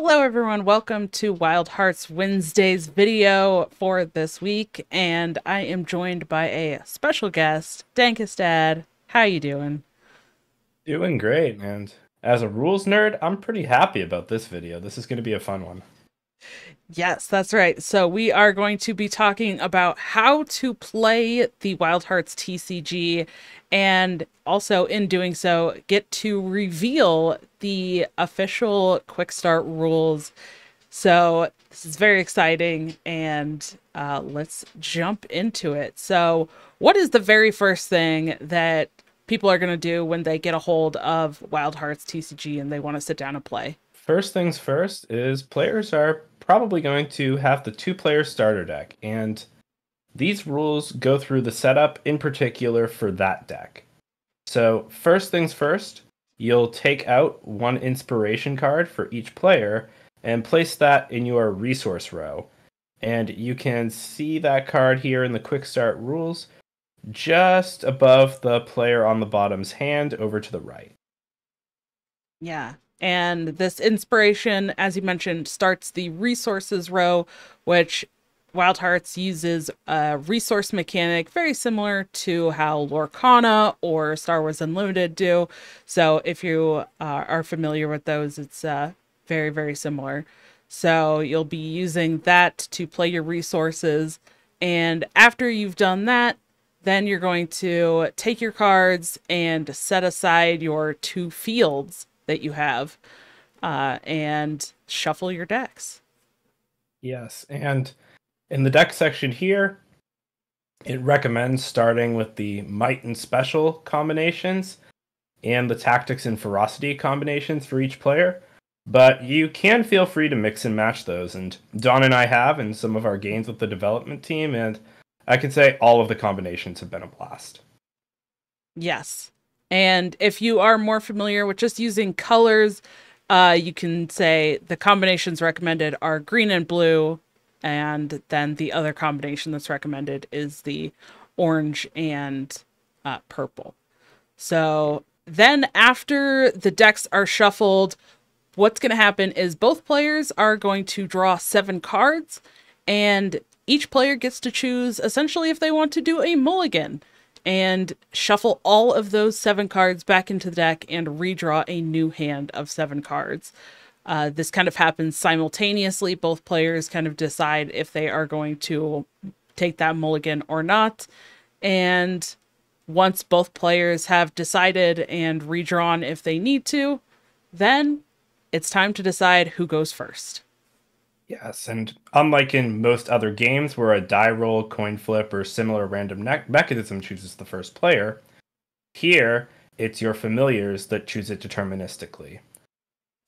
Hello everyone, welcome to Wildhearts Wednesday's video for this week, and I am joined by a special guest, Dankestad. How you doing? Doing great, and as a rules nerd, I'm pretty happy about this video. This is going to be a fun one. Yes, that's right. So we are going to be talking about how to play the Wildhearts TCG, and also in doing so, get to reveal the official Quickstart rules. So this is very exciting, and let's jump into it. So, what is the very first thing that people are going to do when they get a hold of Wild Hearts TCG and they want to sit down and play? First things first is players are probably going to have the two-player starter deck, and these rules go through the setup in particular for that deck. So, first things first, you'll take out one inspiration card for each player and place that in your resource row. And you can see that card here in the Quick Start Rules just above the player on the bottom's hand over to the right. Yeah. And this inspiration, as you mentioned, starts the resources row, which Wild Hearts uses a resource mechanic very similar to how Lorcana or Star Wars Unlimited do. So if you are familiar with those, it's very, very similar. So you'll be using that to play your resources. And after you've done that, then you're going to take your cards and set aside your two fields that you have and shuffle your decks. Yes, and in the deck section here, it recommends starting with the Might and Special combinations and the Tactics and Ferocity combinations for each player. But you can feel free to mix and match those, and Don and I have in some of our games with the development team, and I can say all of the combinations have been a blast. Yes. And if you are more familiar with just using colors, you can say the combinations recommended are green and blue, and then the other combination that's recommended is the orange and purple. So then after the decks are shuffled, what's going to happen is both players are going to draw 7 cards, and each player gets to choose essentially if they want to do a mulligan and shuffle all of those 7 cards back into the deck and redraw a new hand of 7 cards. This kind of happens simultaneously. Both players kind of decide if they are going to take that mulligan or not. And once both players have decided and redrawn if they need to, then it's time to decide who goes first. Yes, and unlike in most other games where a die roll, coin flip, or similar random mechanism chooses the first player, here it's your familiars that choose it deterministically.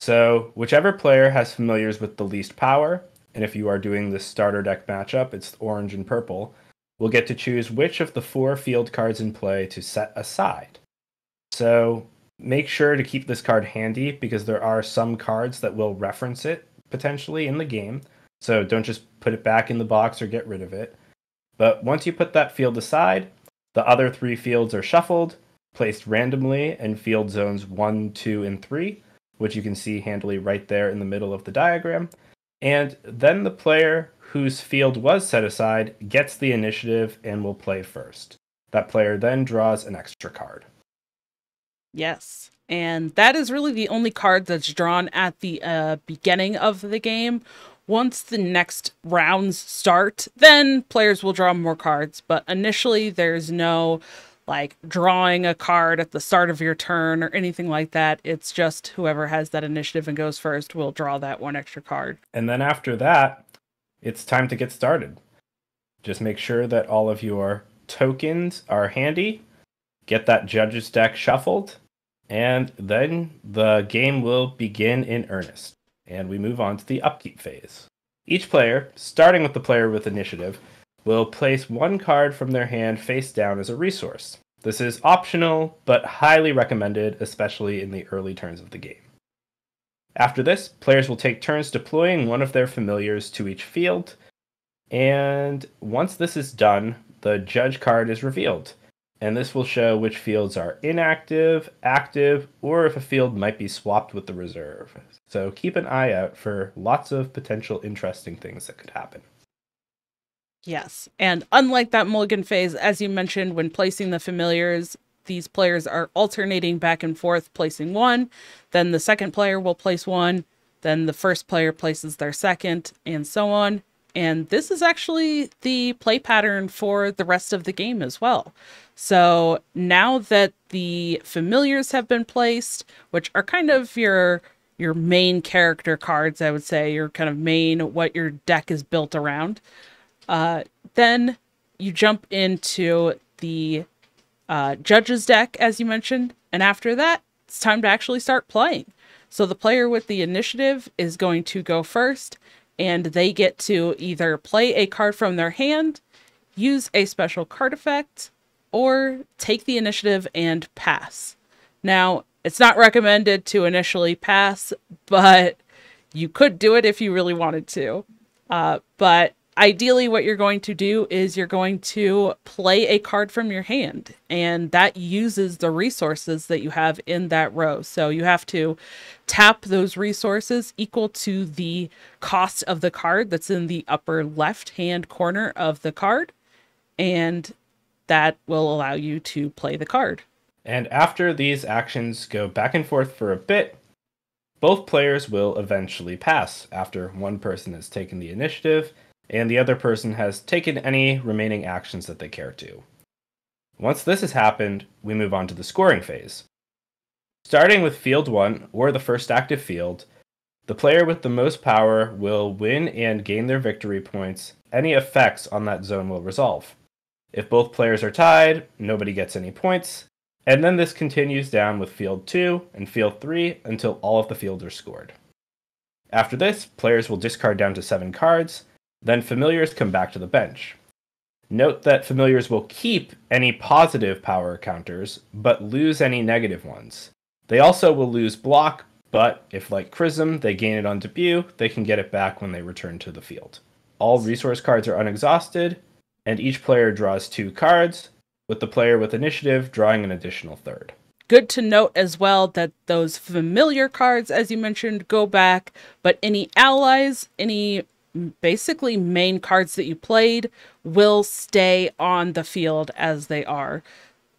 So, whichever player has familiars with the least power, and if you are doing the starter deck matchup, it's orange and purple, will get to choose which of the 4 field cards in play to set aside. So, make sure to keep this card handy because there are some cards that will reference it potentially in the game. So don't just put it back in the box or get rid of it. But once you put that field aside, the other 3 fields are shuffled, placed randomly in field zones 1, 2, and 3, which you can see handily right there in the middle of the diagram. And then the player whose field was set aside gets the initiative and will play first. That player then draws an extra card. Yes. And that is really the only card that's drawn at the beginning of the game. Once the next rounds start, then players will draw more cards. But initially, there's no like drawing a card at the start of your turn or anything like that. It's just whoever has that initiative and goes first will draw that one extra card. And then after that, it's time to get started. Just make sure that all of your tokens are handy, get that judge's deck shuffled, and then the game will begin in earnest. And we move on to the upkeep phase. Each player, starting with the player with initiative, will place 1 card from their hand face down as a resource. This is optional, but highly recommended, especially in the early turns of the game. After this, players will take turns deploying one of their familiars to each field, and once this is done, the judge card is revealed. And this will show which fields are inactive, active, or if a field might be swapped with the reserve. So keep an eye out for lots of potential interesting things that could happen. Yes. And unlike that mulligan phase, as you mentioned, when placing the familiars, these players are alternating back and forth, placing one, then the second player will place one, then the first player places their second, and so on. And this is actually the play pattern for the rest of the game as well. So now that the familiars have been placed, which are kind of your main character cards, I would say, your kind of main what your deck is built around. Then you jump into the judge's deck, as you mentioned, and after that, it's time to actually start playing. So the player with the initiative is going to go first, and they get to either play a card from their hand, use a special card effect, or take the initiative and pass. Now, it's not recommended to initially pass, but you could do it if you really wanted to. But ideally, what you're going to do is you're going to play a card from your hand, and that uses the resources that you have in that row. So you have to tap those resources equal to the cost of the card that's in the upper left-hand corner of the card, and that will allow you to play the card. And after these actions go back and forth for a bit, both players will eventually pass after one person has taken the initiative and the other person has taken any remaining actions that they care to. Once this has happened, we move on to the scoring phase. Starting with field 1, or the first active field, the player with the most power will win and gain their victory points. Any effects on that zone will resolve. If both players are tied, nobody gets any points, and then this continues down with field 2 and field 3 until all of the fields are scored. After this, players will discard down to 7 cards, then familiars come back to the bench. Note that familiars will keep any positive power counters, but lose any negative ones. They also will lose block, but if like Chrism, they gain it on debut, they can get it back when they return to the field. All resource cards are unexhausted, and each player draws 2 cards, with the player with initiative drawing an additional third. Good to note as well that those familiar cards, as you mentioned, go back, but any allies, any basically main cards that you played will stay on the field as they are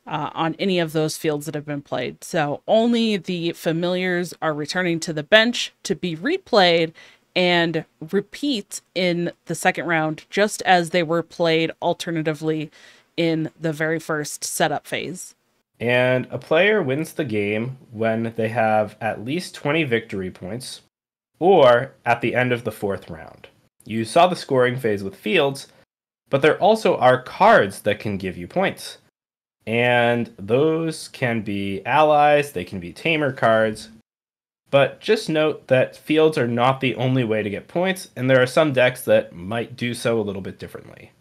on any of those fields that have been played. So only the familiars are returning to the bench to be replayed and repeat in the second round, just as they were played alternatively in the very first setup phase. And a player wins the game when they have at least 20 victory points, or at the end of the 4th round. You saw the scoring phase with fields, but there also are cards that can give you points. And those can be allies, they can be tamer cards. But just note that fields are not the only way to get points, and there are some decks that might do so a little bit differently.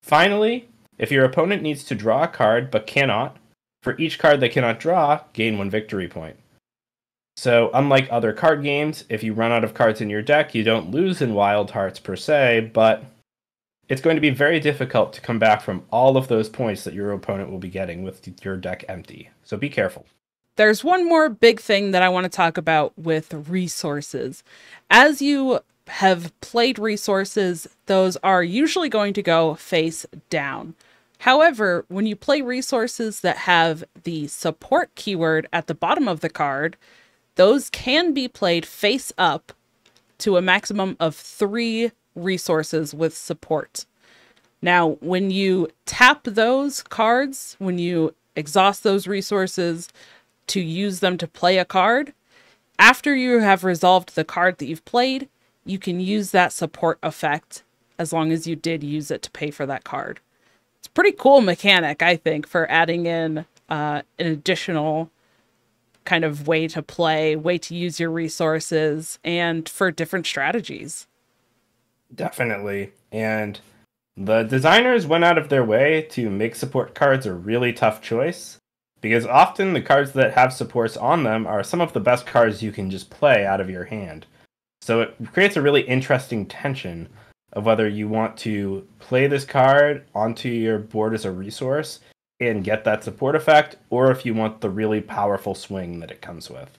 Finally, if your opponent needs to draw a card but cannot, for each card they cannot draw, gain 1 victory point. So, unlike other card games, if you run out of cards in your deck, you don't lose in Wildhearts per se, but it's going to be very difficult to come back from all of those points that your opponent will be getting with your deck empty. So be careful. There's one more big thing that I want to talk about with resources. As you have played resources, those are usually going to go face down. However, when you play resources that have the support keyword at the bottom of the card, those can be played face up to a maximum of 3 resources with support. Now, when you tap those cards, when you exhaust those resources to use them to play a card, after you have resolved the card that you've played, you can use that support effect as long as you did use it to pay for that card. It's a pretty cool mechanic, I think, for adding in an additional kind of way to play, way to use your resources, and for different strategies. Definitely. And the designers went out of their way to make support cards a really tough choice, because often the cards that have supports on them are some of the best cards you can just play out of your hand. So it creates a really interesting tension of whether you want to play this card onto your board as a resource and get that support effect, or if you want the really powerful swing that it comes with.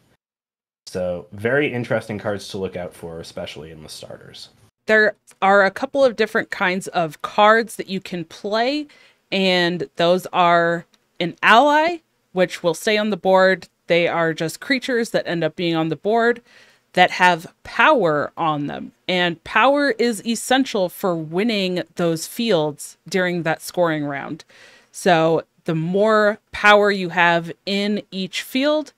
So very interesting cards to look out for, especially in the starters. There are a couple of different kinds of cards that you can play, and those are an ally, which will stay on the board. They are just creatures that end up being on the board that have power on them. And power is essential for winning those fields during that scoring round. So the more power you have in each field,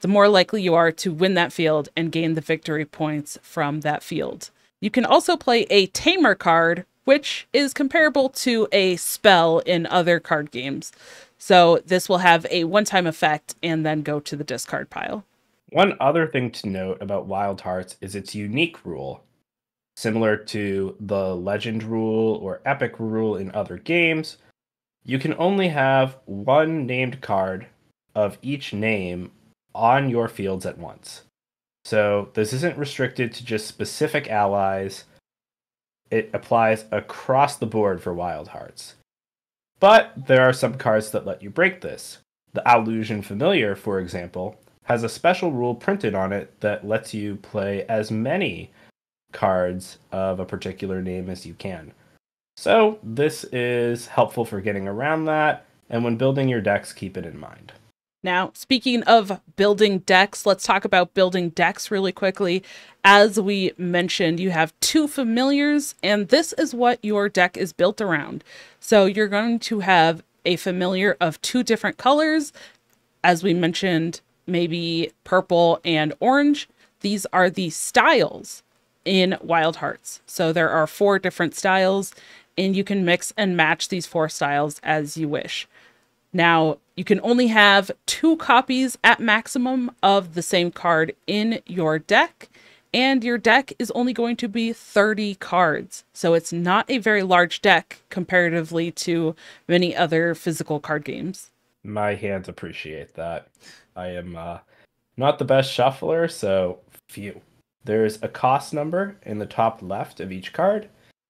the more likely you are to win that field and gain the victory points from that field. You can also play a tamer card, which is comparable to a spell in other card games. So this will have a one-time effect and then go to the discard pile. One other thing to note about Wild Hearts is its unique rule. Similar to the Legend rule or Epic rule in other games, you can only have one named card of each name on your fields at once. So this isn't restricted to just specific allies. It applies across the board for Wild Hearts. But there are some cards that let you break this. The Allusion Familiar, for example, has a special rule printed on it that lets you play as many cards of a particular name as you can. So this is helpful for getting around that, and when building your decks, keep it in mind. Now, speaking of building decks, let's talk about building decks really quickly. As we mentioned, you have two familiars, and this is what your deck is built around. So you're going to have a familiar of two different colors. As we mentioned, maybe purple and orange. These are the styles in Wild Hearts. So there are 4 different styles, and you can mix and match these 4 styles as you wish. Now, you can only have 2 copies at maximum of the same card in your deck, and your deck is only going to be 30 cards. So it's not a very large deck comparatively to many other physical card games. My hands appreciate that. I am not the best shuffler, so phew. There's a cost number in the top left of each card,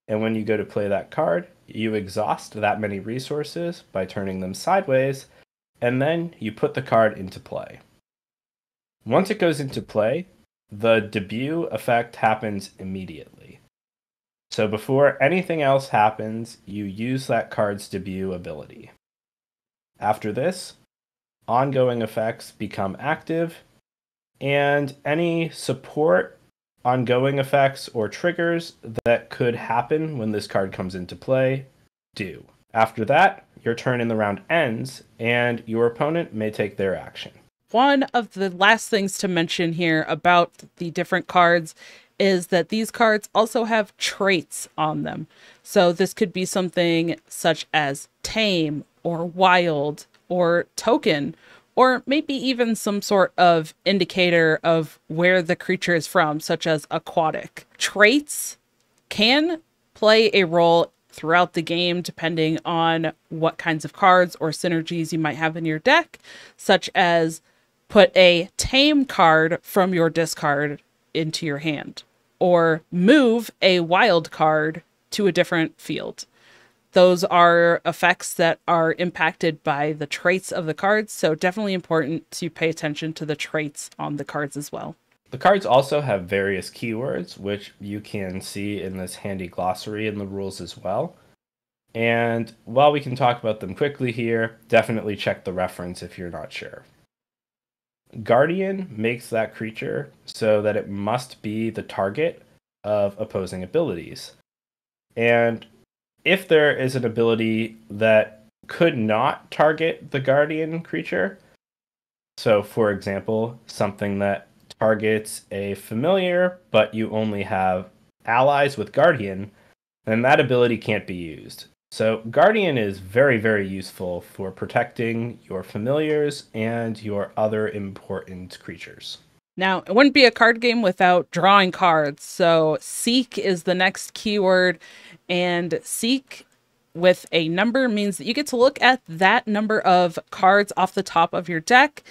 and when you go to play that card, you exhaust that many resources by turning them sideways, and then you put the card into play. Once it goes into play, the debut effect happens immediately. So before anything else happens, you use that card's debut ability. After this, ongoing effects become active, and any support, ongoing effects, or triggers that could happen when this card comes into play do. After that, your turn in the round ends, and your opponent may take their action. One of the last things to mention here about the different cards is that these cards also have traits on them. So this could be something such as tame or wild or token, or maybe even some sort of indicator of where the creature is from, such as aquatic. Traits can play a role throughout the game depending on what kinds of cards or synergies you might have in your deck, such as put a tame card from your discard into your hand, or move a wild card to a different field. Those are effects that are impacted by the traits of the cards, so definitely important to pay attention to the traits on the cards as well. The cards also have various keywords, which you can see in this handy glossary in the rules as well. And while we can talk about them quickly here, definitely check the reference if you're not sure. Guardian makes that creature so that it must be the target of opposing abilities. And if there is an ability that could not target the Guardian creature, so for example, something that targets a familiar, but you only have allies with Guardian, then that ability can't be used. So Guardian is very, very useful for protecting your familiars and your other important creatures. Now, it wouldn't be a card game without drawing cards. So seek is the next keyword, and seek with a number means that you get to look at that number of cards off the top of your deck,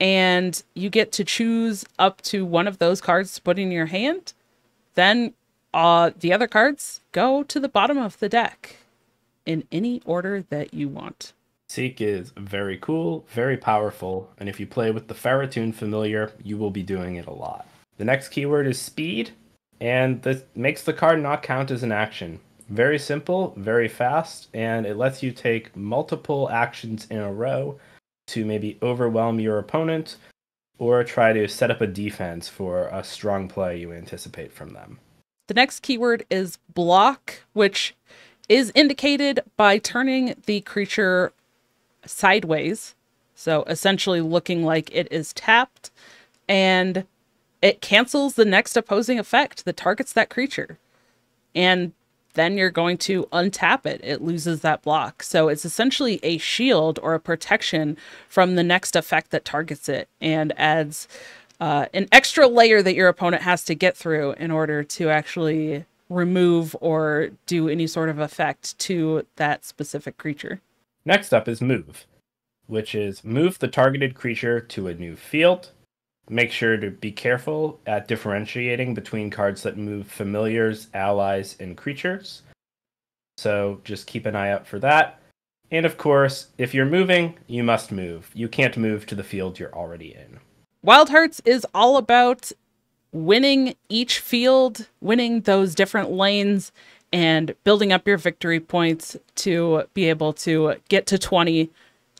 and you get to choose up to one of those cards to put in your hand. Then the other cards go to the bottom of the deck in any order that you want. Seek is very cool, very powerful, and if you play with the Ferrotoon familiar, you will be doing it a lot. The next keyword is speed, and this makes the card not count as an action. Very simple, very fast, and it lets you take multiple actions in a row to maybe overwhelm your opponent or try to set up a defense for a strong play you anticipate from them. The next keyword is block, which is indicated by turning the creature sideways. So essentially looking like it is tapped, and it cancels the next opposing effect that targets that creature. And then you're going to untap it. It loses that block. So it's essentially a shield or a protection from the next effect that targets it, and adds an extra layer that your opponent has to get through in order to actually remove or do any sort of effect to that specific creature. Next up is move, which is move the targeted creature to a new field. Make sure to be careful at differentiating between cards that move familiars, allies, and creatures. So just keep an eye out for that. And of course, if you're moving, you must move. You can't move to the field you're already in. Wildhearts is all about winning each field, winning those different lanes, and building up your victory points to be able to get to 20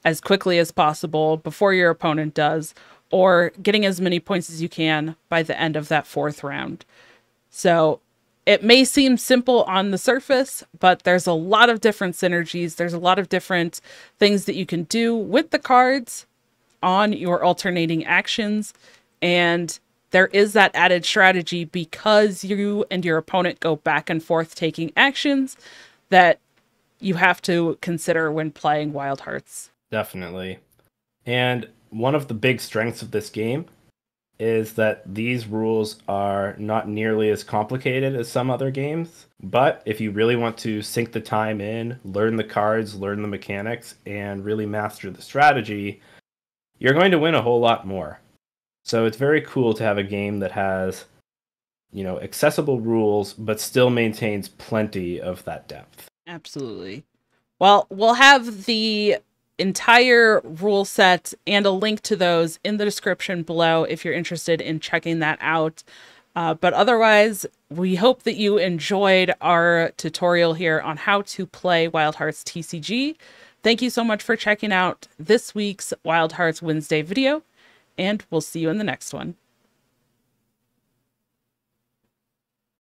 as quickly as possible before your opponent does, or getting as many points as you can by the end of that 4th round. So it may seem simple on the surface, but there's a lot of different synergies. There's a lot of different things that you can do with the cards on your alternating actions. And there is that added strategy because you and your opponent go back and forth taking actions that you have to consider when playing Wildhearts. Definitely. And one of the big strengths of this game is that these rules are not nearly as complicated as some other games. But if you really want to sink the time in, learn the cards, learn the mechanics, and really master the strategy, you're going to win a whole lot more. So it's very cool to have a game that has, accessible rules, but still maintains plenty of that depth. Absolutely. Well, we'll have the entire rule set and a link to those in the description below if you're interested in checking that out. But otherwise, we hope that you enjoyed our tutorial here on how to play Wildhearts TCG. Thank you so much for checking out this week's Wildhearts Wednesday video, and we'll see you in the next one.